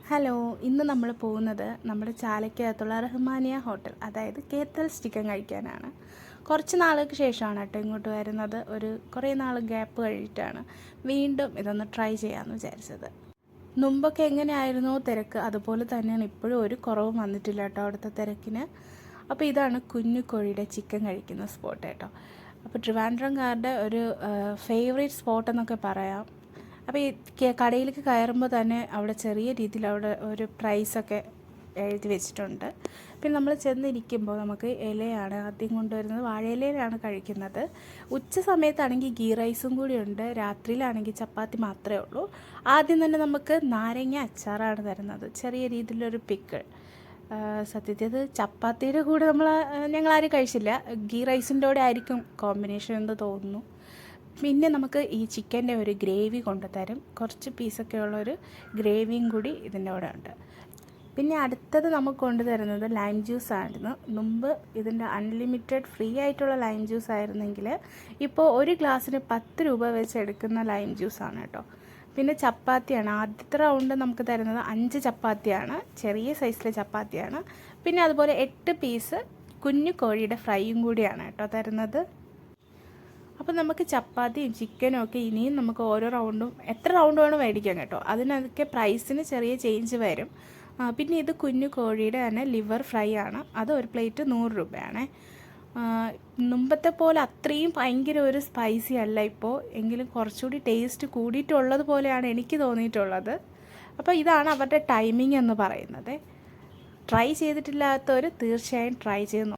Hello, ഇന്ന് നമ്മൾ പോകുന്നത് നമ്മുടെ ചാലക്കകത്തുള്ള റഹ്മാനിയ ഹോട്ടൽ, അതായത് കേത്തൽസ് ചിക്കൻ കഴിക്കാനാണ്. കുറച്ച് നാളുകൾക്ക് ശേഷമാണ് കേട്ടോ ഇങ്ങോട്ട് വരുന്നത്. കുറേ നാൾ ഗ്യാപ്പ് കഴിഞ്ഞിട്ടാണ് വീണ്ടും ഇതൊന്ന് ട്രൈ ചെയ്യാമെന്ന് വിചാരിച്ചത്. മുമ്പൊക്കെ എങ്ങനെയായിരുന്നോ തിരക്ക്, അതുപോലെ തന്നെയാണ് ഇപ്പോഴും ഒരു കുറവും വന്നിട്ടില്ല കേട്ടോ അവിടുത്തെ തിരക്കിന്. അപ്പോൾ ഇതാണ് കുഞ്ഞു കോഴിയുടെ ചിക്കൻ കഴിക്കുന്ന സ്പോട്ട് കേട്ടോ. അപ്പോൾ ട്രിവാൻഡ്രംകാരുടെ ഒരു ഫേവറേറ്റ് സ്പോട്ട് എന്നൊക്കെ പറയാം. അപ്പോൾ ഈ കടയിലേക്ക് കയറുമ്പോൾ തന്നെ അവിടെ ചെറിയ രീതിയിൽ അവിടെ ഒരു പ്രൈസൊക്കെ എഴുതി വെച്ചിട്ടുണ്ട്. പിന്നെ നമ്മൾ ചെന്നിരിക്കുമ്പോൾ നമുക്ക് ഇലയാണ് ആദ്യം കൊണ്ടുവരുന്നത്. വാഴയിലയിലാണ് കഴിക്കുന്നത്. ഉച്ച സമയത്താണെങ്കിൽ ഗീ റൈസും കൂടി ഉണ്ട്. രാത്രിയിലാണെങ്കിൽ ചപ്പാത്തി മാത്രമേ ഉള്ളൂ. ആദ്യം തന്നെ നമുക്ക് നാരങ്ങ അച്ചാറാണ് തരുന്നത്, ചെറിയ രീതിയിലൊരു പിക്കിൾ. സത്യത്തിൽ അത് ചപ്പാത്തിയുടെ കൂടെ ഞങ്ങളാരും കഴിച്ചില്ല. ഗീ റൈസിൻ്റെ കൂടെ ആയിരിക്കും കോമ്പിനേഷൻ എന്ന് തോന്നുന്നു. പിന്നെ നമുക്ക് ഈ ചിക്കൻ്റെ ഒരു ഗ്രേവി കൊണ്ടുതരും. കുറച്ച് പീസൊക്കെ ഉള്ളൊരു ഗ്രേവിയും കൂടി ഇതിൻ്റെ കൂടെ ഉണ്ട്. പിന്നെ അടുത്തത് നമുക്ക് കൊണ്ടുതരുന്നത് ലൈം ജ്യൂസ് ആയിരുന്നു. മുമ്പ് ഇതിൻ്റെ അൺലിമിറ്റഡ് ഫ്രീ ആയിട്ടുള്ള ലൈം ജ്യൂസ് ആയിരുന്നെങ്കിൽ ഇപ്പോൾ ഒരു ഗ്ലാസ്സിന് 10 രൂപ വെച്ച് എടുക്കുന്ന ലൈം ജ്യൂസാണ് കേട്ടോ. പിന്നെ ചപ്പാത്തിയാണ്. ആദ്യത്തെ റൗണ്ട് നമുക്ക് തരുന്നത് 5 ചപ്പാത്തിയാണ്, ചെറിയ സൈസിലെ ചപ്പാത്തിയാണ്. പിന്നെ അതുപോലെ 8 പീസ് കുഞ്ഞു കോഴിയുടെ ഫ്രൈയും കൂടിയാണ് കേട്ടോ തരുന്നത്. അപ്പോൾ നമുക്ക് ചപ്പാത്തിയും ചിക്കനും ഒക്കെ ഇനിയും നമുക്ക് ഓരോ റൗണ്ടും എത്ര റൗണ്ട് വേണം മേടിക്കാം കേട്ടോ. അതിനൊക്കെ പ്രൈസിന് ചെറിയ ചേഞ്ച് വരും. പിന്നെ ഇത് കുഞ്ഞു കോഴിയുടെ തന്നെ ലിവർ ഫ്രൈ ആണ്. അത് ഒരു പ്ലേറ്റ് 100 രൂപയാണ്. മുമ്പത്തെ പോലെ അത്രയും ഭയങ്കര ഒരു സ്പൈസി അല്ല ഇപ്പോൾ, എങ്കിലും കുറച്ചുകൂടി ടേസ്റ്റ് കൂടിയിട്ടുള്ളത് പോലെയാണ് എനിക്ക് തോന്നിയിട്ടുള്ളത്. അപ്പോൾ ഇതാണ് അവരുടെ ടൈമിംഗ് എന്ന് പറയുന്നത്. ട്രൈ ചെയ്തിട്ടില്ലാത്തവർ തീർച്ചയായും ട്രൈ ചെയ്ത്